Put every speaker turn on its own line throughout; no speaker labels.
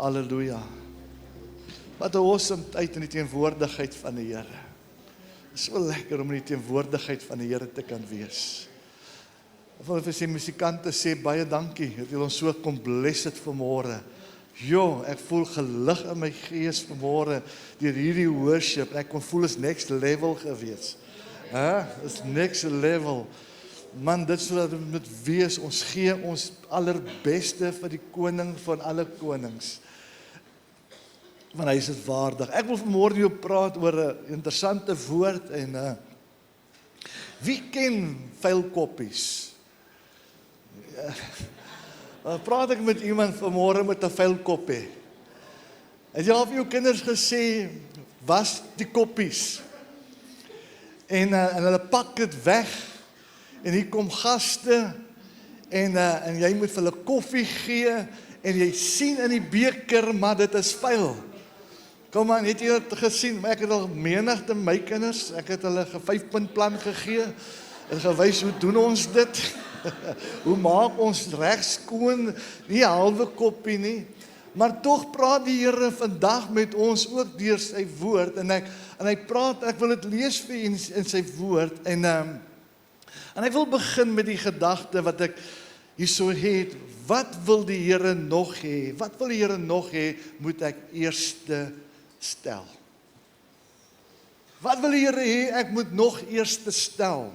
Halleluja. Wat 'n awesome tyd in die teenwoordigheid van die Here. Het is so lekker om in die teenwoordigheid van die Here te kan wees. Of vir sy musikante sê, baie dankie, dat julle ons so kom bless het vanmôre. Jo, ek voel gelig in my gees vanmôre, deur hierdie worship, en ek kon voel is next level gewees. Is next level. Man, dit sal dit moet wees, ons gee ons allerbeste vir die koning van alle konings. Want hy is dit waardig. Ek wil vanmôre jou praat oor 'n interessante woord en wie ken vuilkoppies? Praat ek met iemand vanmôre met 'n vuilkoppie? Het jy al vir jou kinders gesê, was die koppies? En hulle pak dit weg, en hier kom gaste, en jy moet vir hulle koffie gee, en jy sien in die beker, maar dit is vuil. Kom aan, het jy dit gesien? Maar ek het al menigte my kinders, ek het hulle 'n 5-punt plan gegee, en gewys, hoe doen ons dit? Hoe maak ons reg skoon? Nie 'n halwe koppie nie. Maar tog praat die Here vandag met ons ook deur sy woord, en hy praat, ek wil dit lees vir u in sy woord, en ek wil begin met die gedagte wat ek hierso het. Wat wil die Here nog hê? Wat wil die Here nog hê, moet ek eerste stel? Wat wil die Here hê, ek moet nog eerste stel?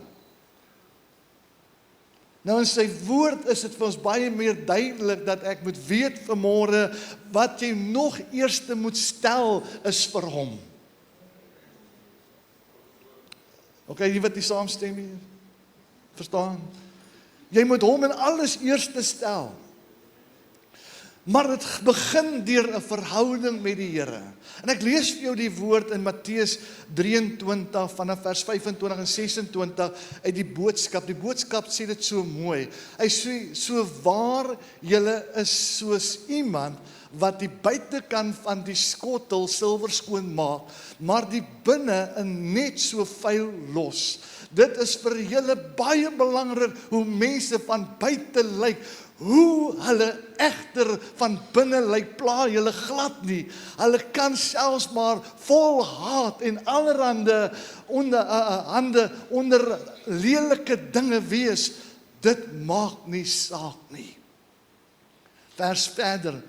Nou in sy woord is dit vir ons baie meer duidelik dat ek moet weet vanmôre wat jy nog eerste moet stel is vir hom. Okay, die wat nie saamstem hier, verstaan? Jy moet hom in alles eerste stel. Maar dit begin deur 'n verhouding met die Here. En ek lees vir jou die woord in Matteus 23 vanaf vers 25 en 26 uit die boodskap. Die boodskap sê dit so mooi. Hy sê, so waar julle is soos iemand wat die buitekant van die skottel silwer skoon maak, maar die binne in net so vuil los. Dit is vir julle baie belangrik hoe mense van buite lyk. Hoe hulle egter van binne lyk, pla julle glad nie. Hulle kan selfs maar vol haat en allerhande onder lelike dinge wees. Dit maak nie saak nie. Vers verder.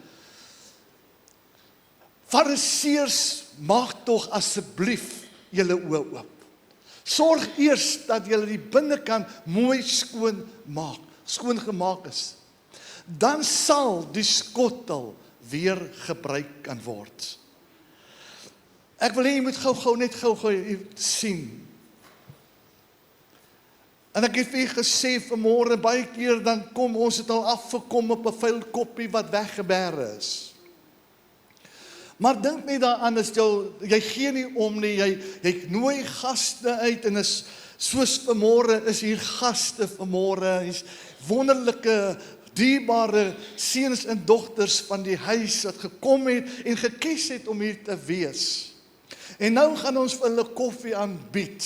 Fariseërs, maak tog asseblief julle oë oop. Sorg eers dat julle die binnekant mooi skoon gemaak is. Dan sal die skottel weer gebruik kan word. Ek wil hê jy moet gou-gou sien. En ek het vir jy gesê vanmôre, baie keer dan kom ons het al afgekom op 'n vuil koppie wat weggeberre is. Maar dink net daaraan, jy gee nie om nie, jy nooi gaste uit, en is soos vanmôre, is hier gaste vanmôre, hier's wonderlike, dierbare seuns en dogters van die huis wat gekom het en gekies het om hier te wees. En nou gaan ons vir hulle koffie aanbied.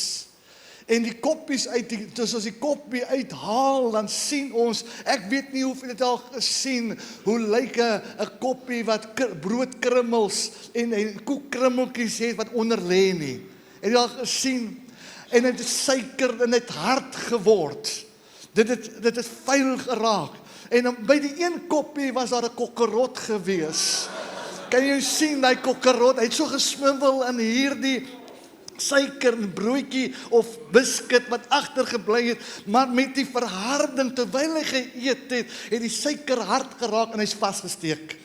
En die koppies as ons die koppie uithaal, dan sien ons, ek weet nie hoeveel het al gesien, hoe lyk 'n koppie wat broodkrummels en koekkrummeltjies het wat onder lê nie. Het jy al gesien? En dit is suiker en dit hard geword. Dit het vuil geraak. En by die een koppie was daar 'n kokkerot gewees. Kan jy sien, die kokkerot, hy het so geswimmel in hierdie suiker en broodjie of biskit wat agtergebly het, maar met die verharding, terwyl hy geëet het die suiker hard geraak en hy's vasgesteek.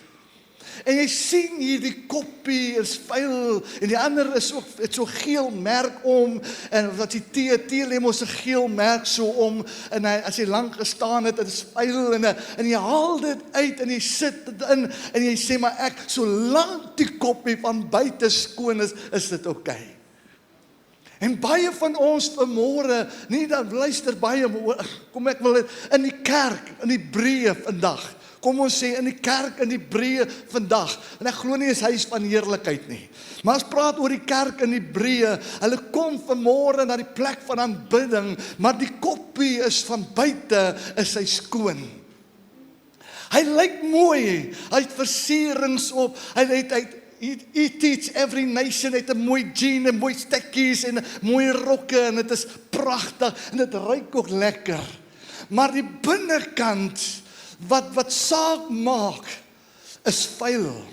En jy sien hier die koppie is vuil, en die ander is ook, het so geel merk om, en wat die teelem ons 'n geel merk so om, en as hy lank gestaan het, het is vuil, en jy haal dit uit, en jy sit dit in, en jy sê, maar solank die koppie van buite skoon is dit okay. En baie van ons vanmôre, nie dan luister baie, kom ek wil dit, in die kerk, in die breë vandag, kom ons sê in die kerk, in die breë vandag, en ek glo nie is huis van heerlikheid nie, maar as praat oor die kerk in die breë, hulle kom vanmôre na die plek van aanbidding, maar die koppie is van buite, is hy skoon. Hy lyk mooi, hy het versierings op, he teach every nation, het 'n mooi jean, en mooi stekkies, en mooi rokke, en het is pragtig, en het ruik ook lekker. Maar die binnekant, wat saak maak, is vuil.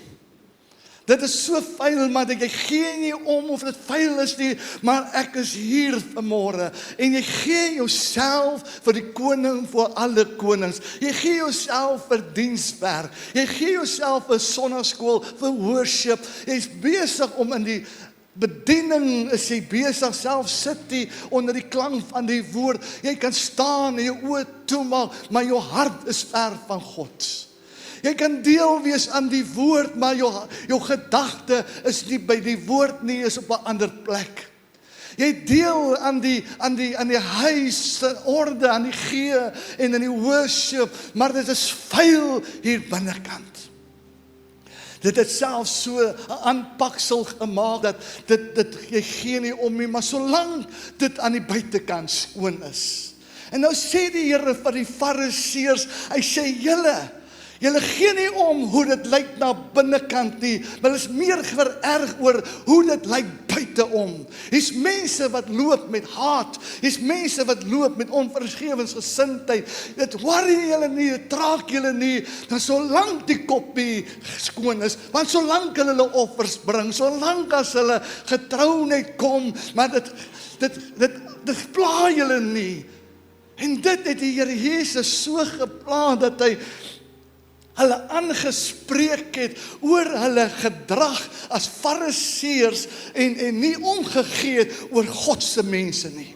Dit is so vuil, maar jy gee nie om of dit vuil is nie, maar ek is hier vanmôre, en jy gee jouself vir die koning vir alle konings, jy gee jouself vir dienswerk, jy gee jouself vir sonnaskool, vir worship, jy is besig om in die bediening, is jy besig, self sit jy onder die klank van die woord, jy kan staan en jou oë toemaak, maar jou hart is ver van God. Jy kan deel wees aan die woord, maar jou gedagte is nie by die woord nie, is op 'n ander plek. Jy deel aan die huis, orde, aan die gee en in die worship, maar dit is vuil hier binnekant. Dit het selfs so 'n aanpaksel gemaak, dat jy gee nie om nie, maar solank dit aan die buitekant skoon is. En nou sê die Here vir die Fariseërs, hy sê, julle gee nie om hoe dit lyk na binnekant nie, maar is meer vererg oor hoe dit lyk buiteom. Hier's mense wat loop met haat, hier's mense wat loop met onvergewensgesindheid. Dit worry julle nie, dit traak julle nie, dan solank die koppie skoon is, want solank hulle offers bring, solank as hulle getrouheid kom, maar dit pla julle nie. En dit het die Here Jesus so gepla, dat hy hulle aangespreek het oor hulle gedrag as Fariseërs en nie omgegee het oor God se mense nie.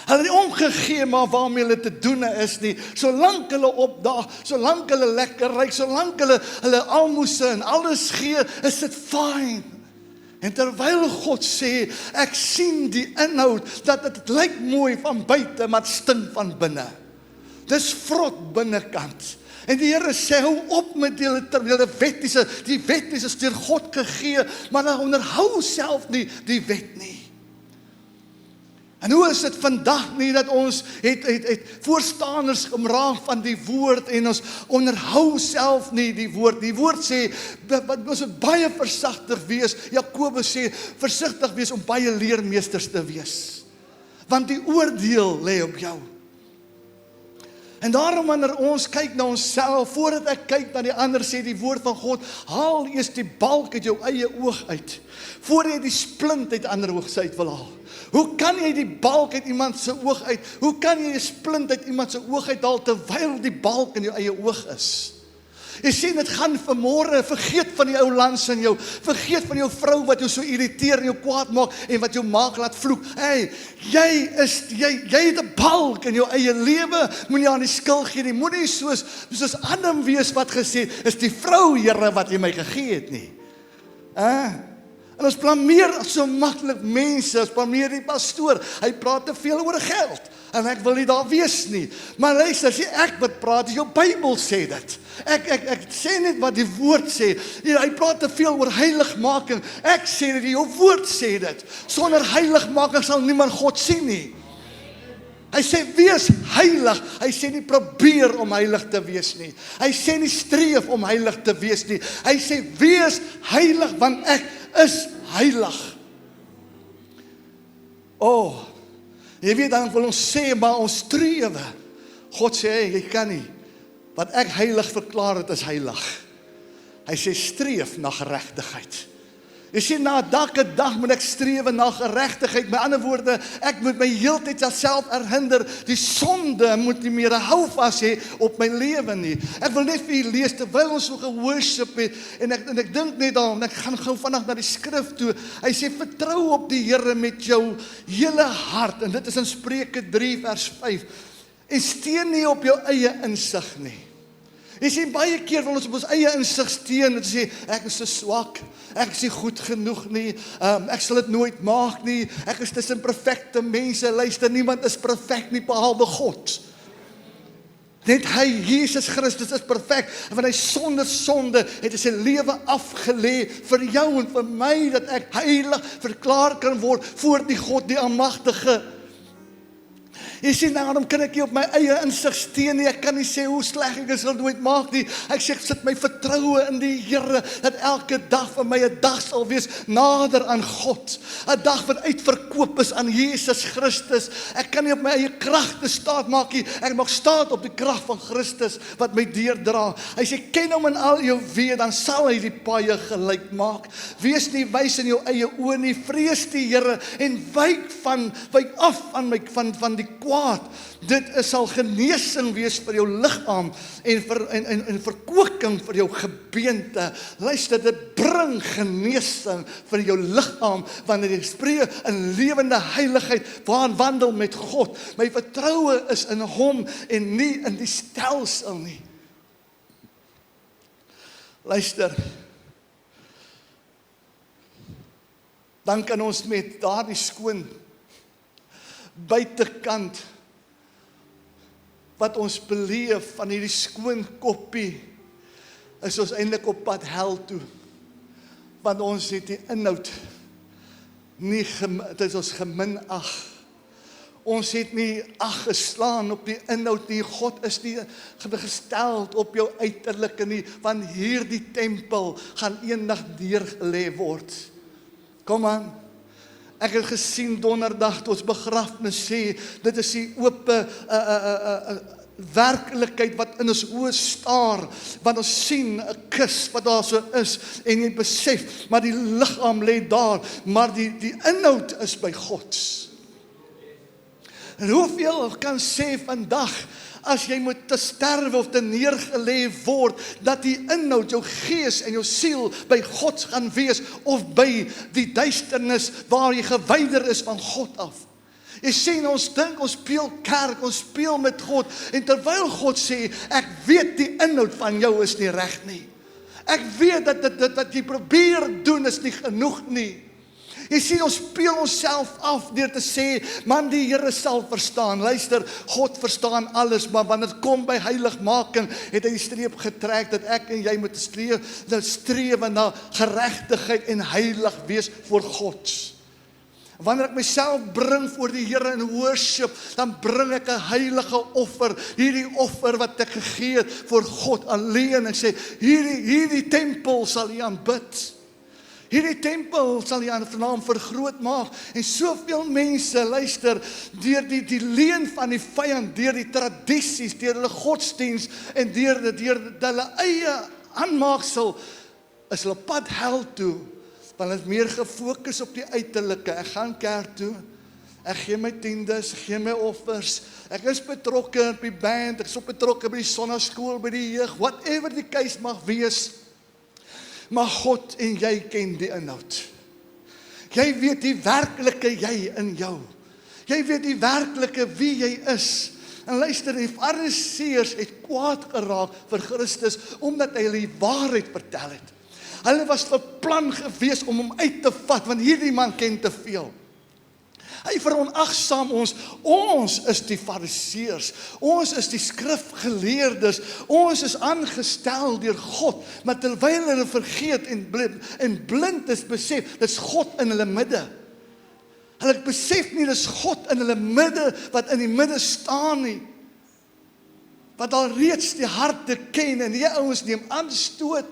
Hulle het nie omgegee maar waarmee hulle te doen is nie, solank hulle opdaag, solank hulle lekker ryk, solank hulle almoses en alles gee, is dit fyn. En terwyl God sê, ek sien die inhoud, dat dit lyk mooi van buite, maar het stink van binne. Dis vrot binnekant. En die Here sê, hou op met julle wettiese, die wet is deur God gegee, maar hulle onderhou self nie die wet nie. En hoe is dit vandag nie, dat ons het voorstanders geraak van die woord, en ons onderhou self nie die woord. Die woord sê, ons moet baie versigtig wees, Jakobus sê, versigtig wees om baie leermeesters te wees, want die oordeel lê op jou. En daarom wanneer ons kyk na onsself, voordat ek kyk na die ander, sê die woord van God, haal eers die balk uit jou eie oog uit, voordat jy die splint uit ander oog se uit wil haal. Hoe kan jy die balk uit iemand se oog uit, hoe kan jy die splint uit iemand se oog uithaal, terwyl die balk in jou eie oog is? Jy sien, dit gaan vanmôre, vergeet van die ou lans in jou, vergeet van jou vrou wat jou so irriteer en jou kwaad maak, en wat jou maak laat vloek. Hey, jy het 'n balk in jou eie lewe, moenie aan die skuld gee nie, moenie soos Adam wees wat gesê het, is die vrou, Here, wat jy my gegee het nie. En ons blameer so maklik mense, ons blameer die pastoor, hy praat te veel oor geld, en ek wil nie daar wees nie. Maar luister, as ek wat praat, jou Bybel sê dit. Ek sê net wat die woord sê. Hy praat te veel oor heiligmaking. Ek sê dit, jou woord sê dit. Sonder heiligmaking sal niemand God sien nie. Hy sê, wees heilig. Hy sê nie probeer om heilig te wees nie. Hy sê nie streef om heilig te wees nie. Hy sê, wees heilig, want ek is heilig. Jy weet, dan wil ons sê, maar ons strewe. God sê, jy kan nie. Wat ek heilig verklaar het, is heilig. Hy sê, streef na geregtigheid. Jy sê, na elke dag moet ek strewe na geregtigheid. Met ander woorde, ek moet my heeltyd self herinner, die sonde moet nie meer 'n houvas hê op my lewe nie. Ek wil net vir julle lees, terwyl ons so geworship het, en ek dink net daarom, ek gaan gou vinnig na die skrif toe. Hy sê, vertrou op die Here met jou hele hart, en dit is in Spreuke 3 vers 5, en steun nie op jou eie insig nie. Jy sien, baie keer wil ons op ons eie insig steun, en sê, ek is te swak, ek is nie goed genoeg nie, ek sal dit nooit maak nie, ek is tussen perfekte mense, luister, niemand is perfek nie, behalwe God. Net hy, Jesus Christus, is perfek, en want hy sonder sonde, het hy sy lewe afgelê vir jou en vir my, dat ek heilig verklaar kan word, voor die God, die Almagtige. Jy sien, daarom kan ek nie op my eie insig steun nie, ek kan nie sê hoe sleg ek is, sal nooit maak nie. Ek sê, ek sit my vertroue in die Here, dat elke dag vir my 'n dag sal wees nader aan God. 'n Dag wat uitverkoop is aan Jesus Christus. Ek kan nie op my eie kragte staat maak nie, ek mag staat op die krag van Christus, wat my deurdra. Hy sê, ken hom in al jou weë, dan sal hy die paaie gelyk maak. Wees nie wys in jou eie oë nie, vrees die Here, en wyk af van die kwaad. Dit sal genesing wees vir jou liggaam en verkoeking vir jou gebeente. Luister, dit bring genesing vir jou liggaam wanneer jy spreek in lewende heiligheid, waarin wandel met God. My vertroue is in hom en nie in die stelsel nie. Luister, dan kan ons met daardie skoon buitekant wat ons beleef van hierdie skoon koppie, is ons eintlik op pad hel toe. Want ons het die inhoud nie dit is ons geminag. Ons het nie ag geslaan op die inhoud nie. God is nie gestel op jou uiterlike nie, want hierdie tempel gaan eendag neergelê word. Kom aan. Ek het gesien donderdag toe ons begrafnis sê, dit is die ope werklikheid wat in ons oë staar, want ons sien 'n kus wat daar so is, en jy besef, maar die liggaam lê daar, maar die inhoud is by God. En hoeveel kan sê vandag, as jy moet te sterwe of te neergelê word, dat die inhoud, jou gees en jou siel by God gaan wees, of by die duisternis waar jy gewyder is van God af. Jy sien, ons dink, ons speel kerk, ons speel met God, en terwyl God sê, ek weet die inhoud van jou is nie reg nie. Ek weet dat wat jy probeer doen is nie genoeg nie. Jy sien, ons speel onsself af deur te sê, man, die Here sal verstaan. Luister, God verstaan alles, maar wanneer dit kom by heiligmaking, het hy die streep getrek, dat ek en jy moet streef na geregtigheid en heilig wees voor God. Wanneer ek myself bring voor die Here in worship, dan bring ek 'n heilige offer, hierdie offer wat ek gegee het voor God alleen. Ek sê, hierdie tempel sal U aanbid. Hierdie tempel sal U aan die naam vergroot maak. En soveel mense, luister, deur die leuen van die vyand, deur die tradisies, deur hulle godsdiens en deur hulle eie aanmaaksel, is hulle pad hel toe. Want het is meer gefokus op die uiterlike. Ek gaan kerk toe, ek gee my tiendes, ek gee my offers, ek is betrokke op die band, ek is betrokke by die sonnaskool, by die jeug, whatever die case mag wees. Maar God en jy ken die inhoud. Jy weet die werklike jy in jou. Jy weet die werklike wie jy is. En luister, die Fariseërs het kwaad geraak vir Christus, omdat hy hulle die waarheid vertel het. Hulle was beplan gewees om hom uit te vat, want hierdie man ken te veel. Hy veronagsaam ons is die Fariseërs, ons is die skrifgeleerdes, ons is aangestel deur God, maar terwyl hulle vergeet en blind is besef, dis God in hulle midde. Hulle besef nie, dis God in hulle midde, wat in die midde staan nie, wat al reeds die harte ken, en die ouens neem aanstoot,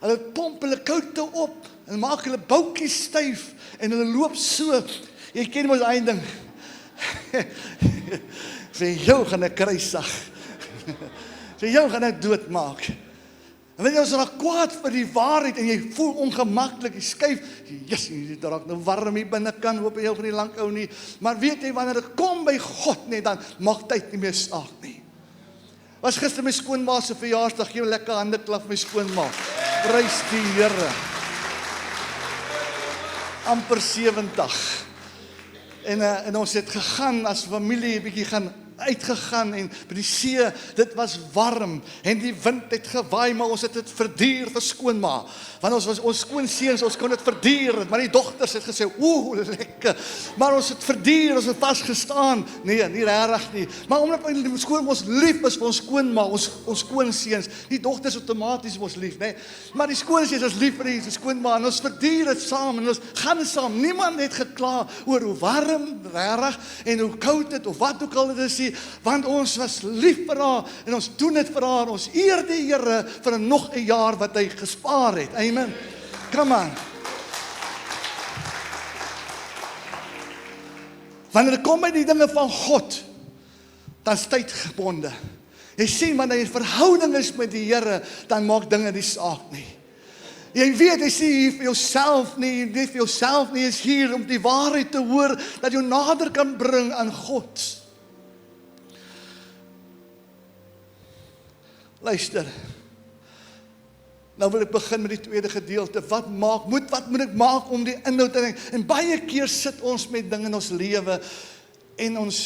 hulle pomp hulle koute op, en maak hulle boutjies styf, en hulle loop so. Jy ken mos een ding, vir jou gaan ek kruisig, vir jou gaan ek doodmaak. En wanneer ons raak kwaad vir die waarheid, en jy voel ongemaklik, jy skuif, jy raak nou warm hier binnekant, hoop jy van die lang ou nie, maar weet jy, wanneer dit kom by God nie, dan mag tyd nie meer saak nie. Was gister my skoonma se verjaarsdag, gee 'n lekker handeklap vir my skoonma. Prys die Here. Amper 70. En ons het gegaan as familie, 'n bietjie gaan uitgegaan en by die see, dit was warm en die wind het gewaai, maar ons het dit verduur vir skoonma. Want ons skoonseuns, ons kon dit verduur, maar die dogters het gesê, lekker. Maar ons het verduur, ons het vasgestaan. Nee, nie regtig nie. Maar omdat ons lief is vir ons skoonma, ons skoonseuns, die dogters outomaties ons lief, nee. Maar die skoonseuns is lief vir die skoonma en ons verduur dit saam en ons gaan saam. Niemand het gekla oor hoe warm, regtig, en hoe koud dit of wat ook al dit is, want ons was lief vir haar en ons doen dit vir haar. Ons eer die Here vir nog 'n jaar wat hy gespaar het. Amen. Come on. Wanneer dit kom by die dinge van God, dan is tyd gebonde. Jy sien, wanneer jy in verhouding is met die Here, dan maak dinge nie saak nie. Jy weet, jy sê hier vir jouself nie, vir jouself nie, is hier om die waarheid te hoor, dat jou nader kan bring aan God. Luister, nou wil ek begin met die tweede gedeelte. Wat moet ek maak om die inhoud te dink? En baie keer sit ons met dinge in ons lewe en ons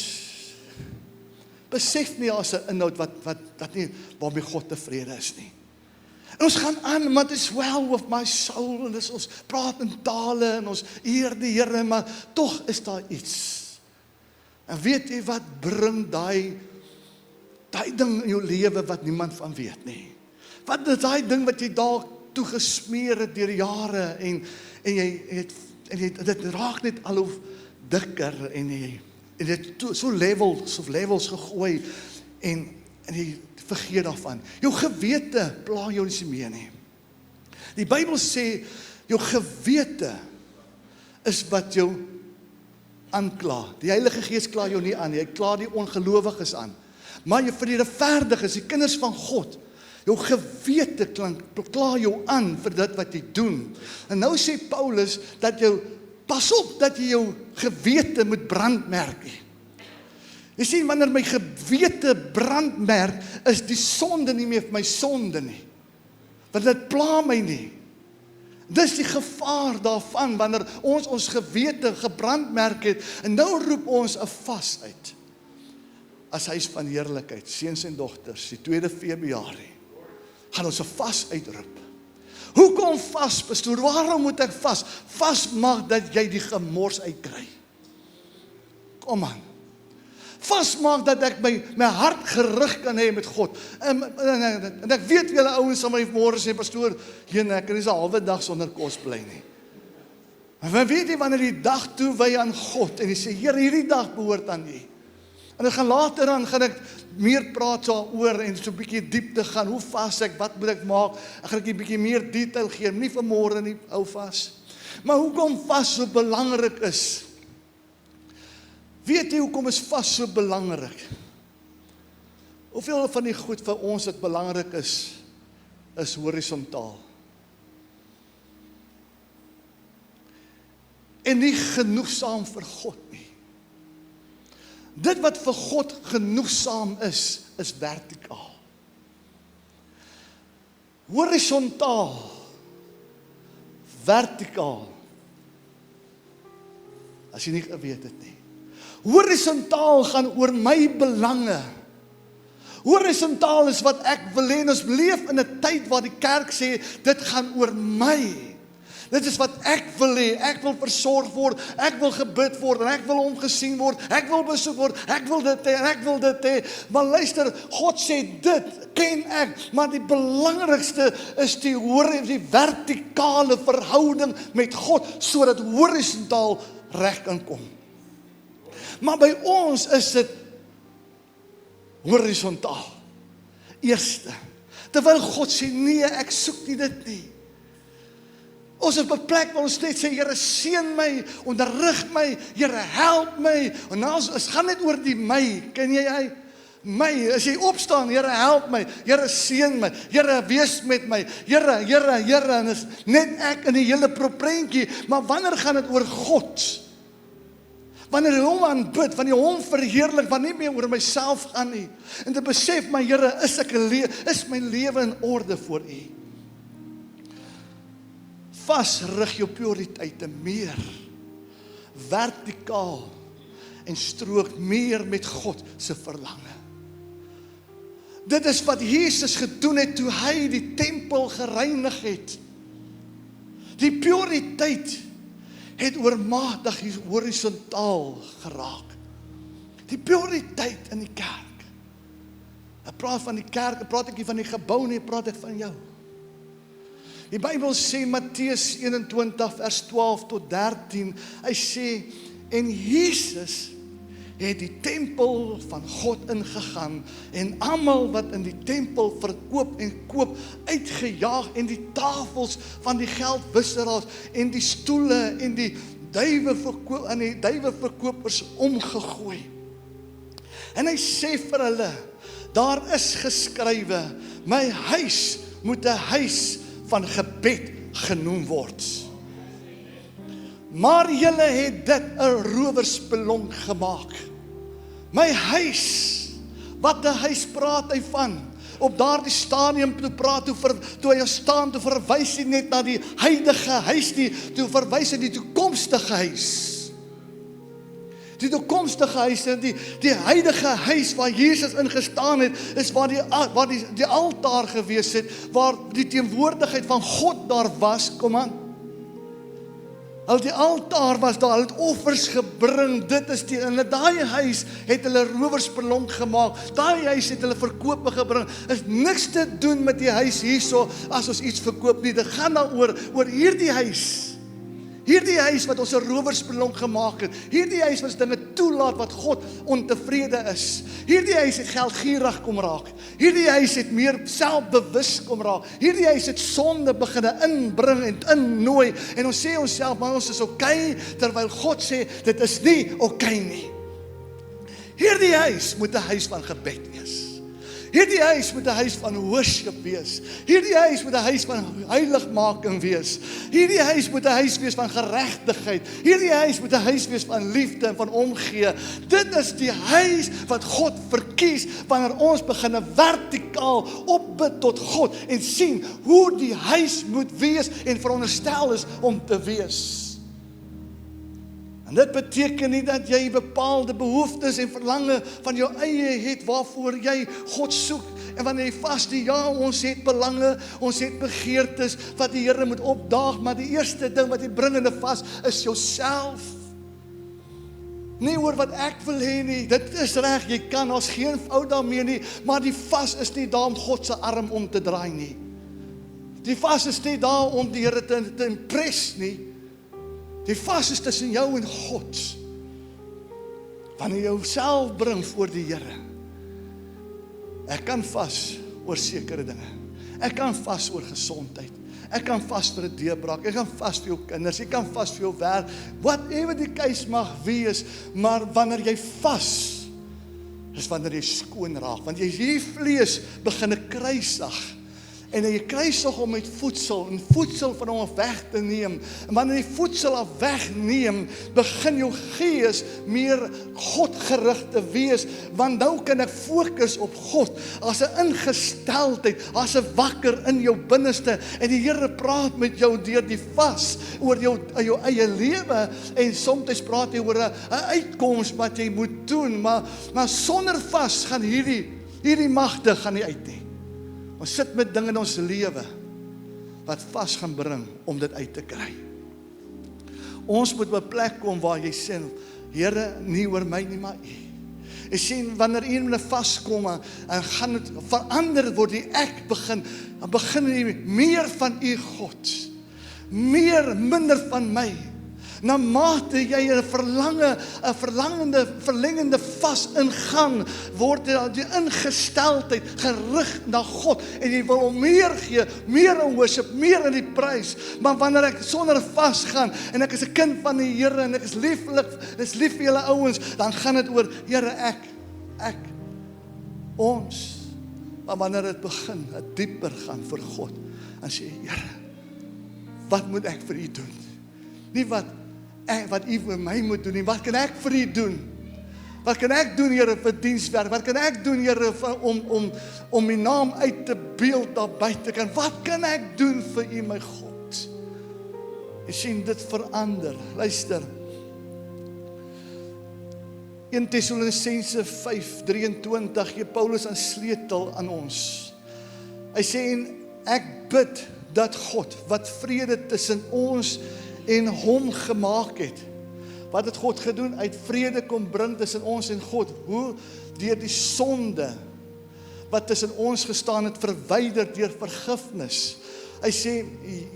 besef nie as 'n inhoud wat nie waarmee God tevrede is nie. En ons gaan aan, maar it is well with my soul, en ons praat in tale en ons eer die Here, maar tog is daar iets. En weet jy wat bring daai ding in jou lewe wat niemand van weet nie? Wat is daai ding wat jy dalk toegesmeer het deur jare en dit raak net al hoe dikker en jy het so levels gegooi en jy vergeet daarvan. Jou gewete pla jou nie meer nie. Die Bybel sê jou gewete is wat jou aankla. Die Heilige Gees kla jou nie aan, hy kla die ongelowiges aan. Maar vir die regverdiges, die kinders van God, jou gewete kla jou aan vir dit wat jy doen. En nou sê Paulus dat pas op dat jy jou gewete moet brandmerk. Jy sien, wanneer my gewete brandmerk, is die sonde nie meer vir my sonde nie. Want dit pla my nie. Dis die gevaar daarvan, wanneer ons gewete gebrandmerk het, en nou roep ons 'n vas uit. As huis van heerlikheid, seuns en dogters, die 2 Februarie, gaan ons 'n vas uitroep. Hoekom vas, pastoor? Waarom moet ek vas? Vas maak dat jy die gemors uitkry. Kom aan. Vas maak dat ek my hart gerig kan hê met God. En ek weet julle ouens sal my môre sê, pastoor, ek kan nie 'n halwe dag sonder kos bly nie. Maar weet jy, wanneer die dag toe wy aan God, en jy sê, Here, hierdie dag behoort aan U. En ek gaan later aan, gaan ek meer praat daaroor en so 'n bietjie diepte gaan. Hoe vas ek, wat moet ek maak? Ek gaan 'n bietjie meer detail gee, nie vanmôre nie, hou vas. Maar hoekom vas so belangrik is? Weet jy hoekom is vas so belangrik? Hoeveel van die goed vir ons wat belangrik is horisontaal. En nie genoegsaam vir God nie. Dit wat vir God genoegsaam is vertikaal. Horisontaal, vertikaal. As jy nie geweet het nie. Horisontaal gaan oor my belange. Horisontaal is wat ek wil hê, en ons leef in 'n tyd waar die kerk sê, dit gaan oor my. Dit is wat ek wil hê, ek wil versorg word, ek wil gebid word, en ek wil omgesien word, ek wil besoek word, ek wil dit hê, en ek wil dit hê. Maar luister, God sê dit, ken ek, maar die belangrikste is die vertikale verhouding met God, sodat horisontaal reg kan kom. Maar by ons is dit horisontaal. Eerste. Terwyl God sê, nee, ek soek nie dit nie. Ons is op 'n plek waar ons net sê, Here, seën my, onderrig my, Here, help my. En nou, het gaan net oor die my. Ken jy hy? My, as jy opstaan, Here, help my, Here, seën my, Here, wees met my, Here, en is net ek in die hele prentjie. Maar wanneer gaan dit oor God? Wanneer jy hom aanbid, wanneer jy hom verheerlik, wanneer nie meer oor myself gaan nie. En te besef, my Here, is my lewe in orde voor U. Vas rig jou prioriteite meer vertikaal. en strook meer met God se verlange. Dit is wat Jesus gedoen het toe hy die tempel gereinig het. Die puriteit het oormatig horisontaal geraak. Die puriteit in die kerk. Ek praat van die kerk, ek praat ek nie van die gebou nie, ek praat ek van jou. Die Bybel sê, Matteus 21 vers 12 tot 13, hy sê, en Jesus het die tempel van God ingegaan, en almal wat in die tempel verkoop en koop, uitgejaag, en die tafels van die geldwisselaars, en die stoele, en die duiweverkopers omgegooi. En hy sê vir hulle, daar is geskrywe, my huis moet 'n huis van gebed genoem word. Maar julle het dit 'n rowersspelonk gemaak. My huis, wat 'n huis praat hy van? Op daardie stadium toe hy staan, toe verwys hy net na die huidige huis nie, toe verwys hy die toekomstige huis. Die toekomstige huis, die huidige huis waar Jesus ingestaan het, is waar die altaar gewees het, waar die teenwoordigheid van God daar was, kom aan. Al die altaar was daar, hulle het offers gebring, dit is in daai huis het hulle rowersspelonk gemaak, daai huis het hulle verkope gebring, is niks te doen met die huis hierso, as ons iets verkoop nie, dit gaan daaroor, oor hierdie huis wat ons 'n rowersspelonk gemaak het, hierdie huis wat dinge toelaat wat God ontevrede is, hierdie huis het geldgierig kom raak, hierdie huis het meer selfbewus kom raak, hierdie huis het sonde beginne inbring en innooi, en ons sê onsself, maar ons is okay, terwyl God sê, dit is nie okay nie. Hierdie huis moet 'n huis van gebed wees. Hierdie huis moet 'n huis van worship wees. Hierdie huis moet 'n huis van heiligmaking wees. Hierdie huis moet 'n huis wees van geregtigheid. Hierdie huis moet 'n huis wees van liefde en van omgee. Dit is die huis wat God verkies wanneer ons begin vertikaal opbid tot God en sien hoe die huis moet wees en veronderstel is om te wees. En dit beteken nie dat jy bepaalde behoeftes en verlange van jou eie het waarvoor jy God soek. En wanneer jy vas die ons het belange, ons het begeertes wat die Here moet opdaag, maar die eerste ding wat jy bring in 'n vas is jouself. Nie oor wat ek wil hê nie, dit is reg, jy kan, ons geen fout daarmee nie, maar die vas is nie daar om God se arm om te draai nie. Die vas is nie daar om die Here te impress nie. Die vas is tussen jou en God. Wanneer jy jouself bring voor die Here. Ek kan vas oor sekere dinge. Ek kan vas oor gesondheid. Ek kan vas vir 'n deurbraak. Ek kan vas vir jou kinders. Ek kan vas vir jou werk. Whatever die case mag wees, maar wanneer jy vas, is wanneer jy skoon raak. Want jy hierdie vlees begin kruisig. En jy kruisig om met voedsel, en voedsel van hom af weg te neem. En wanneer jy voedsel af wegneem, begin jou gees meer Godgerig te wees, want nou kan ek fokus op God, as 'n ingesteldheid, as 'n wakker in jou binneste, en die Here praat met jou deur die vas, oor jou eie lewe, en soms praat hy oor 'n uitkoms wat jy moet doen, maar sonder vas gaan hierdie magte gaan nie uit nie. Ons sit met dinge in ons lewe wat vas gaan bring om dit uit te kry. Ons moet op 'n plek kom waar jy sê, Here, nie oor my nie, maar U. Jy sien, wanneer U in 'n vas kom, en gaan dit verander word, die ek begin jy meer van U God, minder van my. Na mate jy 'n verlengende vas ingaan, word die ingesteldheid gerig na God, en jy wil hom meer gee, meer in worship, meer in die prys. Maar wanneer ek sonder vas gaan, en ek is 'n kind van die Here, en ek is lief vir julle ouens, dan gaan dit oor, Here, ek, ons. Maar wanneer dit begin, het dieper gaan vir God, dan sê jy, Here, wat moet ek vir U doen? Nie wat U vir my moet doen nie, wat kan ek vir U doen? Wat kan ek doen, Here, vir dienswerk? Wat kan ek doen, Here, om U naam uit te beeld daar buite kan? Wat kan ek doen vir U, my God? Jy sien, dit verander. Luister. 1 Tessalonisense 5:23 gee Paulus 'n sleutel aan ons. Hy sê, en ek bid dat God, wat vrede tussen ons en hom gemaak het. Wat het God gedoen? Hy het vrede kom bring tussen ons en God. Hoe? Deur die sonde wat tussen ons gestaan het, verwyder deur vergifnis. Hy sê,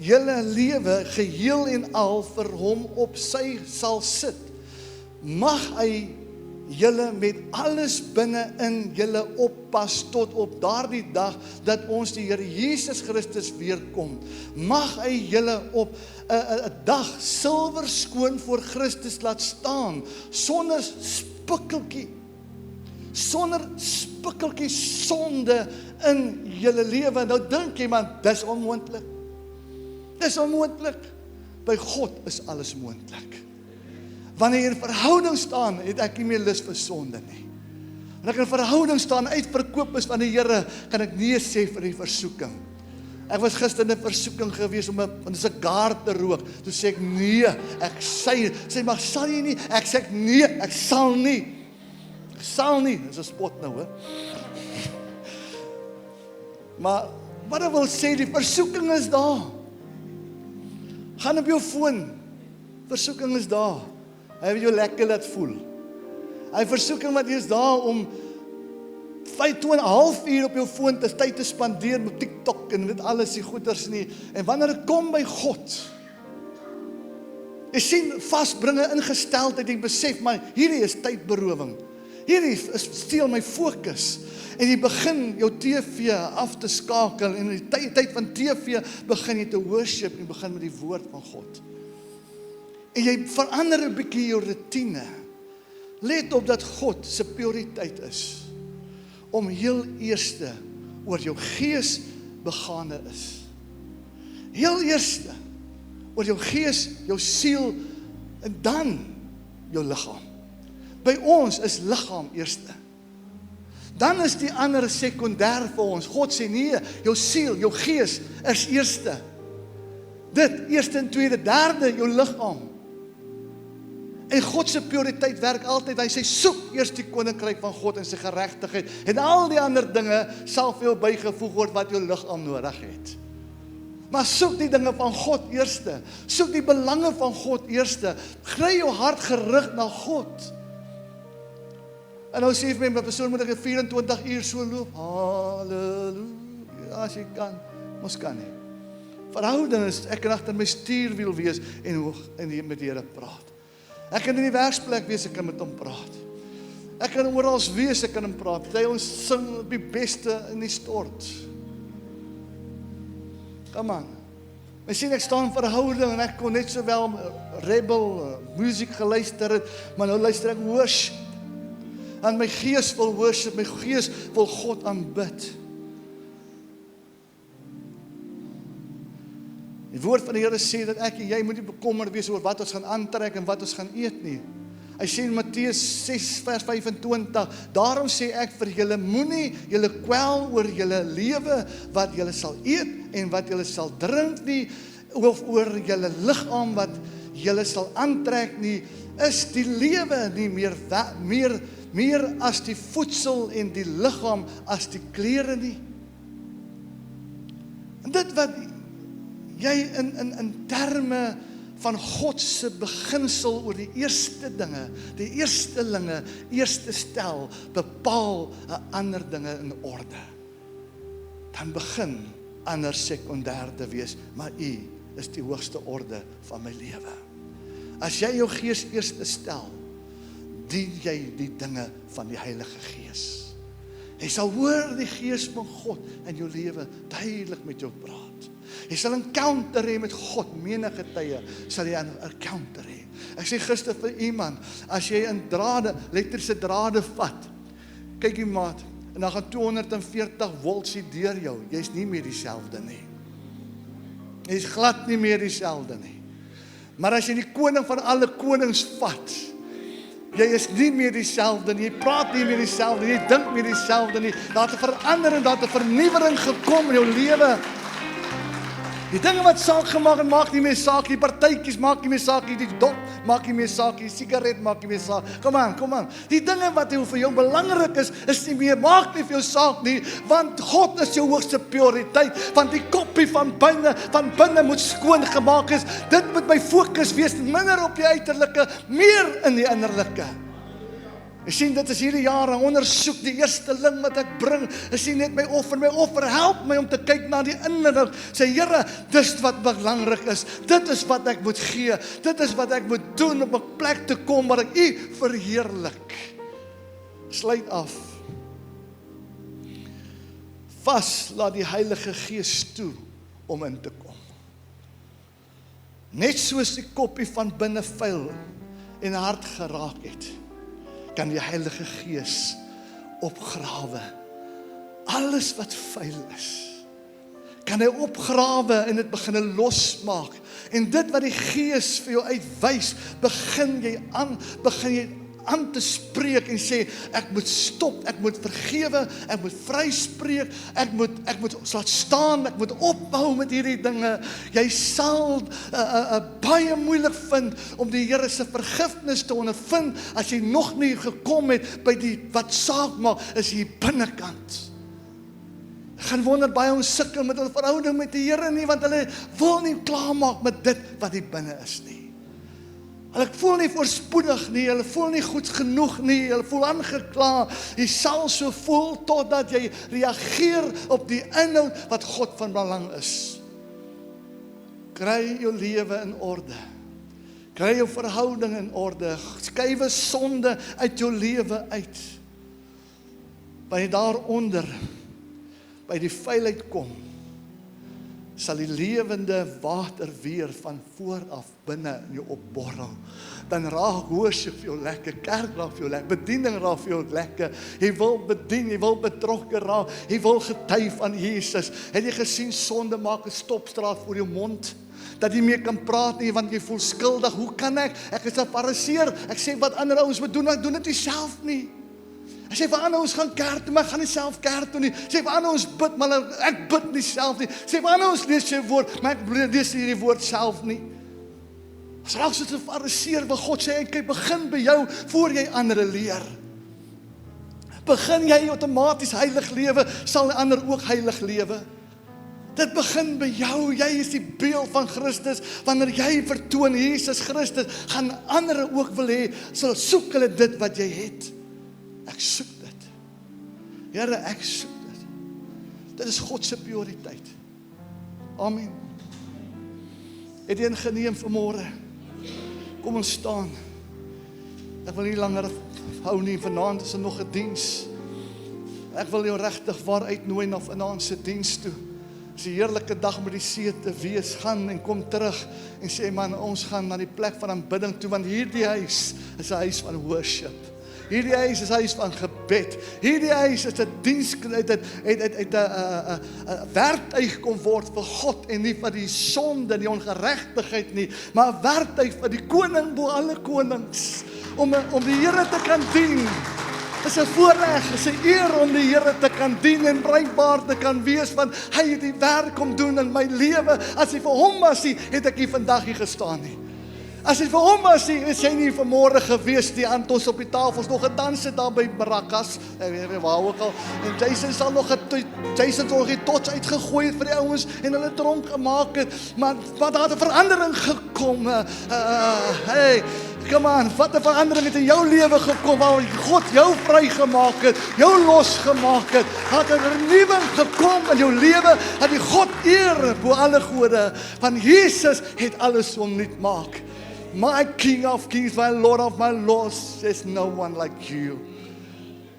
julle lewe geheel en al vir hom op sy sal sit. Mag hy julle met alles binne in julle oppas tot op daardie dag dat ons die Here Jesus Christus weerkom. Mag hy julle op 'n dag silwer skoon voor Christus laat staan, sonder spikkeltjie sonde in julle lewe. Nou dink jy, man, dis onmoontlik. Dis onmoontlik. By God is alles moontlik. Wanneer jy in verhouding staan, het ek nie meer lus vir sonde nie. Wanneer ek in verhouding staan, uitverkoop is van die Here, kan ek nee sê vir die versoeking. Ek was gister in 'n versoeking gewees om 'n sigaar te rook. Toe sê ek nee, ek sê maar sal jy nie? Ek sê nee, ek sal nie. Ek sal nie. Dis 'n spot nou, hè. Maar wat ek wil sê, die versoeking is daar. Gaan op jou foon. Versoeking is daar. Hy wil jou lekker laat voel. Hy versoeking wat jy is daar om 2,5 uur op jou foon te tyd te spandeer met TikTok en met alles die goeders nie. En wanneer dit kom by God, jy sien vasbringe ingesteldheid, ek besef, maar hierdie is tydberowing. Hierdie steel my fokus. En jy begin jou TV af te skakel en in die tyd van TV begin jy te worship en begin met die woord van God. En jy verander 'n bietjie jou routine. Let op dat God se prioriteit is om heel eerste oor jou gees begaande is. Heel eerste oor jou gees, jou siel en dan jou liggaam. By ons is liggaam eerste. Dan is die ander sekondêr vir ons. God sê nee, jou siel, jou gees is eerste. Dit, eerste en tweede, derde, jou liggaam. En God se prioriteit werk altyd. Hy sê soek eers die koninkryk van God en sy geregtigheid en al die ander dinge sal vir jou bygevoeg word wat jou liggaam nodig het. Maar soek die dinge van God eerste. Soek die belange van God eerste. Kry jou hart gerig na God. En nou sê my persoon moet ek 24 uur so loop. Halleluja, as jy kan. Ons kan nie. Verhouding is, ek kan agter my stuurwiel wees en met die Here praat. Ek kan in die werksplek wees, ek kan met hom praat. Ek kan oral wees, ek kan hom praat. Hy ons sing op die beste in die stort. Come on. Ek sien ek staan in verhouding en ek kon net sowel rebel musiek geluister het, maar nou luister ek worship. En my gees wil worship, my gees wil God aanbid. Die woord van die Here sê dat ek en jy moet nie bekommerd wees oor wat ons gaan aantrek en wat ons gaan eet nie. Hy sê in Matteus 6 vers 25, daarom sê ek vir julle, moenie julle kwel oor julle lewe, wat julle sal eet en wat julle sal drink nie, of oor julle liggaam wat julle sal aantrek nie. Is die lewe nie meer as die voedsel en die liggaam as die klere nie? En dit wat jy in terme van God se beginsel oor die eerste dinge, die eerstelinge, eerste stel, bepaal 'n ander dinge in orde. Dan begin ander sekondêr te wees, maar U is die hoogste orde van my lewe. As jy jou gees eerste stel, dien jy die dinge van die Heilige Gees. Jy sal hoor die Gees van God in jou lewe duidelik met jou praat. Jy sal 'n encounter hê met God, menige tye sal jy 'n encounter hê. Ek sê gister vir iemand, as jy in drade, elektriese drade vat, kyk jy maat, en dan gaan 240 volt sy deur jou, jy's nie meer dieselfde nie. Jy's glad nie meer dieselfde nie. Maar as jy die koning van alle konings vat, jy is nie meer dieselfde nie, jy praat nie meer dieselfde nie, jy dink meer dieselfde nie, daar het 'n verandering, daar het 'n vernuwering gekom in jou lewe. Die dinge wat saak gemaak en maak nie meer saak, die partytjies maak nie meer saak, die dop maak nie meer saak, die sigaret maak nie meer saak. Kom aan. Die dinge wat vir jou belangrik is nie meer, maak nie vir jou saak nie, want God is jou hoogste prioriteit, want die koppie van binne moet skoon gemaak is. Dit moet my fokus wees, minder op die uiterlike, meer in die innerlike. Ek sien dit is hierdie jaar 'n ondersoek, die eerste ding wat ek bring, is nie net my offer help my om te kyk na die innerlik. Sê Here, dis wat belangrik is. Dit is wat ek moet gee. Dit is wat ek moet doen om op 'n plek te kom waar ek U verheerlik. Sluit af. Vas laat die Heilige Gees toe om in te kom. Net soos die koppie van binne vuil en hart geraak het, kan die Heilige Gees opgrawe. Alles wat vuil is, kan hy opgrawe en dit begin losmaak. En dit wat die Gees vir jou uitwys, begin jy aan te spreek en sê, ek moet stop, ek moet vergewe, ek moet vryspreek, ek moet laat staan, ek moet ophou met hierdie dinge. Jy sal baie moeilik vind om die Here se vergifnis te ondervind as jy nog nie gekom het by die wat saak maak, is hier binnekant. Ek gaan wonder baie ons sukkel met hulle verhouding met die Here nie, want hulle wil nie klaarmaak met dit wat hier binne is nie. Hulle voel nie voorspoedig nie, hulle voel nie goed genoeg nie, hulle voel aangekla. Jy sal so voel totdat jy reageer op die inhoud wat God van belang is. Kry jou lewe in orde. Kry jou verhouding in orde. Skuif sonde uit jou lewe uit. By daaronder, by die veiligheid kom, sal die lewende water weer van vooraf binne in jou opborrel. Dan raak worship vir jou lekker, kerk raak vir jou lekker, bediening raak vir jou lekker. Jy wil bedien, jy wil betrokke raak, jy wil getuig van Jesus. Het jy gesien sonde maak 'n stopstraat voor jou mond? Dat jy meer kan praat nie, want jy voel skuldig. Hoe kan ek? Ek is 'n fariseer. Ek sê wat ander ouens moet doen, maar ek doen dit nie self nie. Ek sê vir ander ons gaan kerk toe, maar ek gaan nie self kerk toe nie. Sê vir ander ons bid, maar ek bid nie self nie. Sê vir ander ons lees sy woord, maar ek lees hierdie woord self nie. As raak soos 'n fariseer, wil God sê, kyk, begin by jou voor jy ander leer. Begin jy outomaties heilig lewe, sal ander ook heilig lewe. Dit begin by jou, jy is die beeld van Christus. Wanneer jy vertoon Jesus Christus, gaan ander ook wil hê, sal soek hulle dit wat jy het. Ek soek dit. Here, ek soek dit. Dit is God se prioriteit. Amen. Het jy ingeneem vanmôre? Kom ons staan. Ek wil nie langer hou nie, vanaand is nog 'n diens. Ek wil jou regtig waar uitnooi na vanaand se diens toe. Dis 'n heerlike dag met die see te wees, gaan en kom terug en sê man, ons gaan na die plek van aanbidding toe, want hierdie huis is 'n huis van worship. Hierdie huis is 'n huis van gebed. Hierdie huis is 'n diens, het 'n werktuig kom word vir God en nie vir die sonde, die ongeregtigheid nie, maar 'n werktuig vir die koning bo alle konings om die Here te kan dien. Dit is 'n voorreg, is 'n eer om die Here te kan dien en bruikbaar te kan wees, want hy het die werk kom doen in my lewe. As hy vir hom was, het ek hier vandag hier gestaan nie. As hy vir hom was, is hy nie vanmôre gewees die aan ons op die tafels nog gedans het daar by Barakas. Ek weet nie waar ook al. En Jason sal nog die tots uitgegooi het vir die ouens en hulle dronk gemaak het. Maar daar het 'n verandering gekom. Hey, come on, wat 'n verandering het in jou lewe gekom waar God jou vrygemaak het, jou losgemaak het. Het 'n vernuwing gekom in jou lewe, dat die God eer bo alle gode. Van Jesus het alles omnuut maak. My King of Kings, my Lord of my Lords, there's no one like you.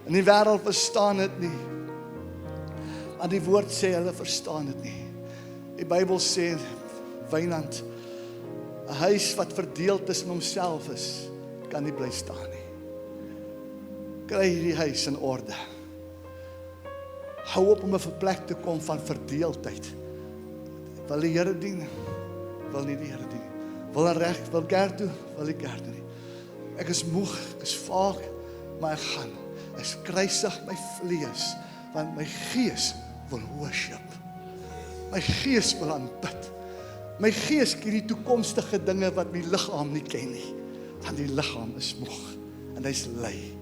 En die wêreld verstaan dit nie. Maar die woord sê hulle verstaan dit nie. Die Bybel sê, Wynand, 'n huis wat verdeel tussen homself is, kan nie bly staan nie. Kry hierdie huis in orde. Hou op om 'n plek te kom van verdeeldheid. Wil die Here dien? Wil nie die Here dien? Wil reg, wil kerk toe, wil die kerk toe nie. Ek is moeg, ek is vaak, maar ek gaan. Ek kruisig my vlees, want my gees wil worship. My gees wil aanbid. My gees ken die toekomstige dinge wat my liggaam nie ken nie. Want die liggaam is moeg en hy's lui.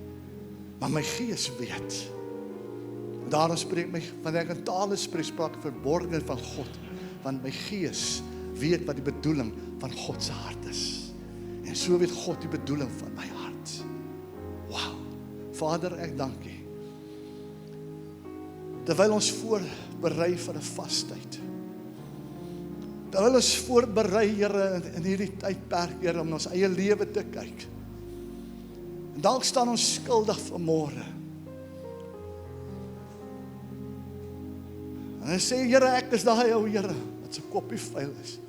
Maar my gees weet. Daarom spreek my, wanneer ek in tale spreek, spraak verborgen van God. Want my gees weet wat die bedoeling van God se hart is. En so weet God die bedoeling van my hart. Wow. Vader, ek dank U. Terwyl ons voorberei vir 'n vastyd. Terwyl ons voorberei, Here, in hierdie tydperk, Here, om ons eie lewe te kyk. En dalk staan ons skuldig vanmôre. En hy sê, Here, ek is daai ou Here, wat sy koppie vuil is.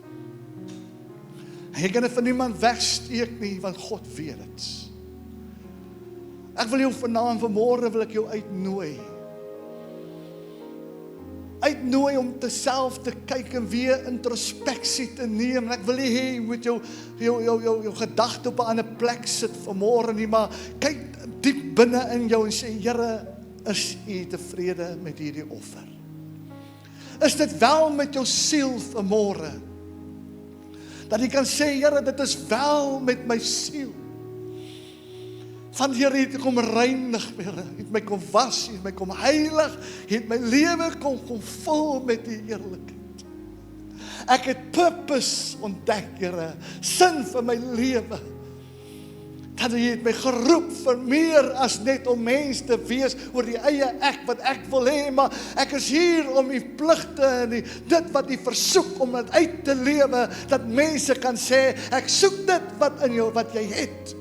En jy kan dit van niemand wegsteek nie, want God weet dit. Ek wil jou vanmôre wil ek jou uitnooi. Uitnooi om self te kyk en weer introspeksie te neem. En ek wil nie hê jy moet jou gedagte op 'n ander plek sit vanmôre nie, maar kyk diep binne in jou en sê, Here, is U tevrede met hierdie offer? Is dit wel met jou siel vanmôre? Dat jy kan sê, Here, dit is wel met my siel. Van die Here het kom reinig, Here, het my kom was, het my kom heilig, het my lewe kom vul met die heerlikheid. Ek het purpose ontdek, Here, sin vir my lewe. Dat jy het my geroep vir meer as net om mens te wees oor die eie ek wat ek wil hê, maar ek is hier om U pligte en dit wat U versoek om dit uit te lewe, dat mense kan sê, ek soek dit wat in jou, wat jy het.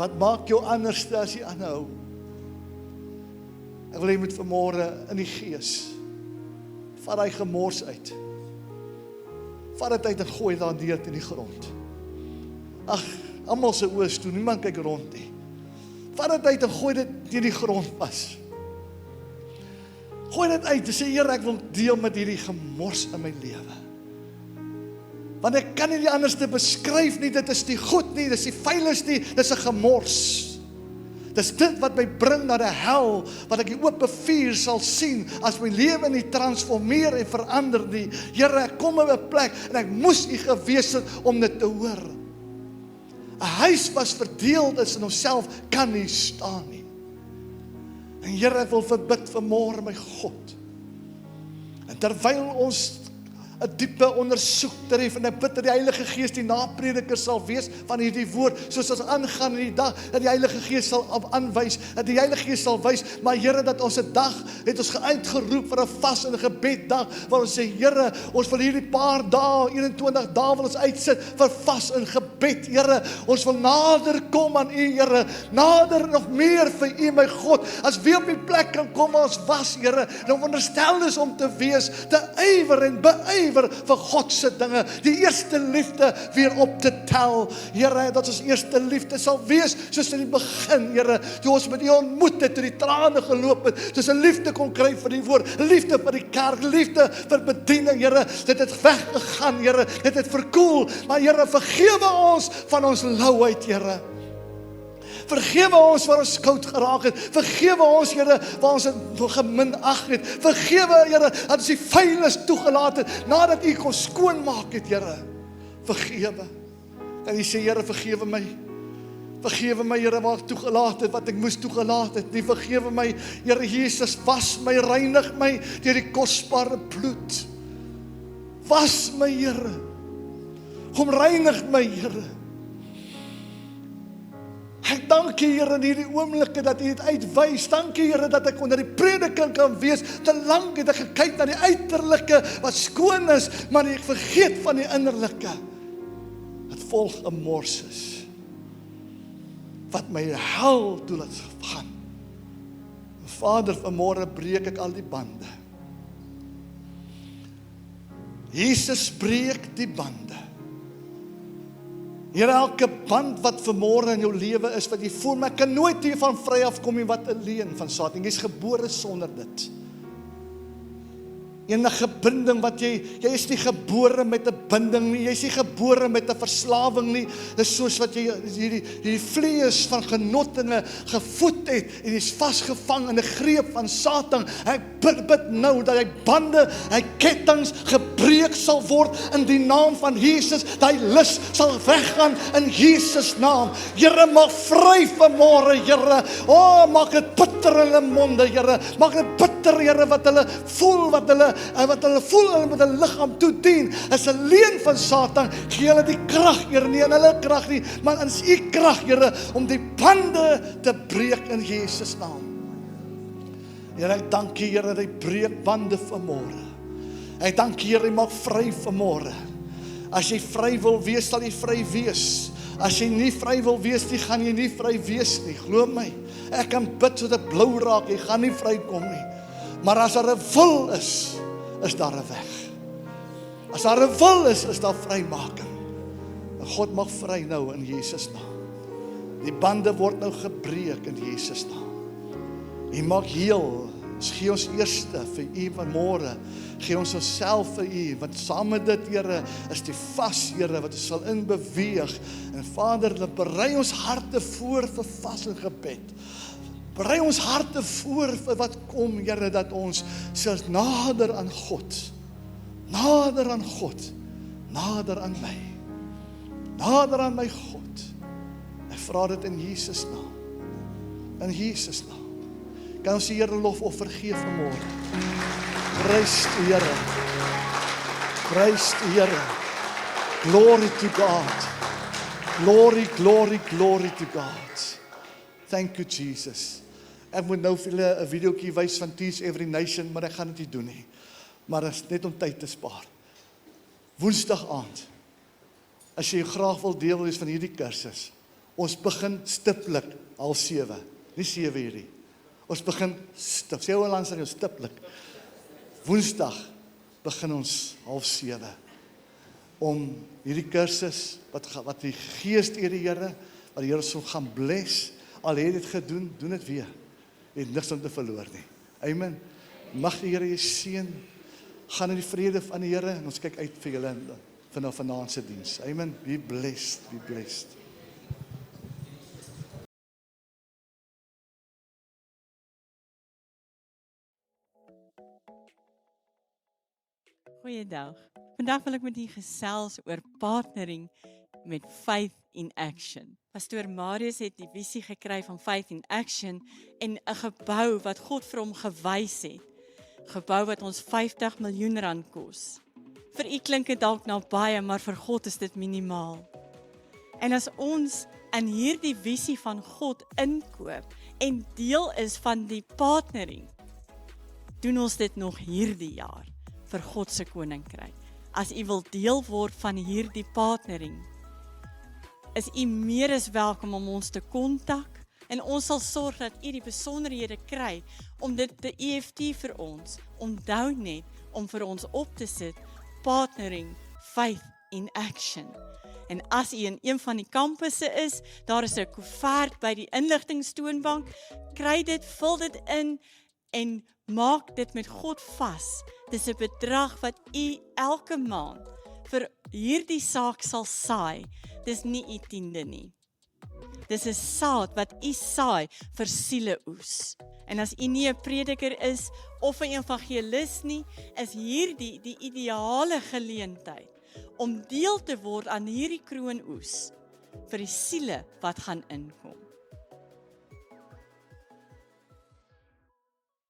Wat maak jou anders as die ander ou? Ek wil jy moet vanmôre in die gees, vat hy gemors uit. Vat dit uit en gooi daar neer in die grond. Ag, almal se oë is toe, niemand kyk rond nie. Vat dit uit en gooi dit in die grond pas. Gooi dit uit en sê, Here, ek wil deel met hierdie gemors in my lewe. Want ek kan nie anders te beskryf nie, dit is nie goed nie, dit is nie veilig nie, dit is 'n gemors. Dit is dit wat my bring na die hel, wat ek die oop vuur sal sien, as my lewe nie transformeer en verander nie. Here, ek kom op 'n plek, en ek moes U gewees het om dit te hoor. 'n Huis was verdeeld is in homself, kan nie staan nie. En Here, ek wil verbid vanmôre, my God. En terwyl ons 'n diepe ondersoek tref, en ek bid dat die Heilige Gees die naprediker sal wees van hierdie woord, soos ons aangaan in die dag, dat die Heilige Gees sal aanwys, dat die Heilige Gees sal wys, maar Here, dat ons 'n dag, het ons uitgeroep vir 'n vas en 'n gebeddag, waar ons sê, Here, ons wil hierdie paar dae, 21 dae wil ons uitsit, vir vas en gebed, Here, ons wil nader kom aan U, Here, nader nog meer vir U, my God, as wie op die plek kan kom, ons was, Here, en om onderstel is om te wees, te ywer en beywer, vir God se dinge, die eerste liefde weer op te tel, Here, dat ons eerste liefde sal wees, soos in die begin, Here, toe ons met U ontmoet het, toe die trane geloop het, toe ons 'n liefde kon kry vir die woord, liefde vir die kerk, liefde vir bediening, Here, dit het weggegaan, Here, dit het verkoel, maar Here, vergewe ons van ons lauheid, Here. Vergewe ons waar ons koud geraak het. Vergewe ons, Here, waar ons het geminag het. Vergewe, Here, dat ons die vuilis toegelaat het, nadat U kon skoonmaak het, Here. Vergewe. En U sê, Here, vergewe my. Vergewe my, Here, waar ek toegelaat het, wat ek moes toegelaat het. Nie vergewe my, Here Jesus, was my, reinig my, deur die kosbare bloed. Was my, Here. Kom reinig my, Here. Ek dank U, Here, in hierdie oomblikke dat U dit uitwys. Dank U, Here, dat ek onder die prediking kan wees. Te lank het ek gekyk na die uiterlike wat skoon is, maar ek vergeet van die innerlike wat vol gemors is. Wat my hel toe laat gaan. Vader, vanmôre breek ek al die bande. Jesus breek die bande. Here, elke band wat vanmôre in jou lewe is, wat jy voel, maar ek kan nooit hiervan vry afkom nie, wat 'n leuen van Satan. Jy's gebore sonder dit. Enige binding wat jy is nie gebore met 'n binding nie, jy is nie gebore met 'n verslawing nie, dis soos wat jy hierdie vlees van genottinge gevoed het, en jy is vasgevang in 'n greep van Satan. Ek bid nou, dat hy bande, hy kettinge gebreek sal word, in die naam van Jesus, dat hy lus sal weggaan, in Jesus naam. Here, maak vry vanmôre, Here, maak dit bitter in hulle monde, Here, maak dit bitter, Here, wat hulle voel, wat hulle met hulle liggaam toedien, is 'n leuen van Satan. Gee hulle die krag, Here, nie in hulle krag nie, maar in U krag, Here, om die bande te breek in Jesus naam. Here, ek dank U, Here, dat hy breek bande vanmôre. Ek dank U, Here, hy maak vry vanmôre. As jy vry wil wees, sal jy vry wees. As jy nie vry wil wees nie, gaan jy nie vry wees nie, glo my. Ek kan bid so dat blou raak, jy gaan nie vrykom nie. Maar as daar 'n wil is daar 'n weg. As daar 'n wil is daar vrymaking. En God mag vry nou in Jesus naam. Die bande word nou gebreek in Jesus naam. U maak heel. Gee ons eerste vir U vanmôre. Gee ons onsself vir U, want saam met dit, Here, is die vas, Here, wat ons sal inbeweeg. En Vader, berei ons harte voor vir vas en gebed. Berei ons harte voor vir wat kom, Here, dat ons selfs nader aan God, nader aan God, nader aan my God. Ek vra dit in Jesus naam. In Jesus naam. Kan ons die Here lofoffer gee vanmôre? Prys die Here. Prys die Here. Glory to God. Glory, glory, glory to God. Thank you, Jesus. Ek moet nou vir julle 'n videoetjie wys van Teach Every Nation, maar ek gaan dit nie doen nie. Maar dit is net om tyd te spaar. Woensdag aand, as jy graag wil deel wees van hierdie kursus, ons begin stiptelik 6:30, nie 7 hierdie. Ons begin sê hoe lank ons stiptelik. Woensdag begin ons 6:30 om hierdie kursus wat die Gees deur die Here, wat die Here sal gaan bless. Al het dit gedoen, doen dit weer. Jy het niks om te verloor nie. Amen. Mag die Here jou seën. Gaan in die vrede van die Here en ons kyk uit vir julle vanaf vanaand se diens. Amen. Be blessed, be blessed.
Goeiedag. Vandag wil ek met u gesels oor partnering met Faith in Action. Pastoor Marius het die visie gekry van Faith in Action en 'n gebou wat God vir hom gewys het. Gebou wat ons 50 miljoen rand kos. Vir u klink dit dalk na baie, maar vir God is dit minimaal. En as ons in hierdie visie van God inkoop en deel is van die partnering, doen ons dit nog hierdie jaar vir God se koninkryk. As u wil deel word van hierdie partnering, is u meer as welkom om ons te kontak en ons sal sorg dat u die besonderhede kry om dit te EFT vir ons. Onthou net om vir ons op te sit Partnering Faith in Action. En as u in een van die kampusse is, daar is 'n koevert by die inligtingstoonbank, kry dit, vul dit in en maak dit met God vas. Dis 'n bedrag wat u elke maand vir hierdie saak sal saai. Dis nie u tiende nie. Dis 'n saad wat u saai vir siele oes. En as u nie 'n prediker is of 'n evangelis nie, is hierdie die ideale geleentheid om deel te word aan hierdie kroonoes vir die siele wat gaan inkom.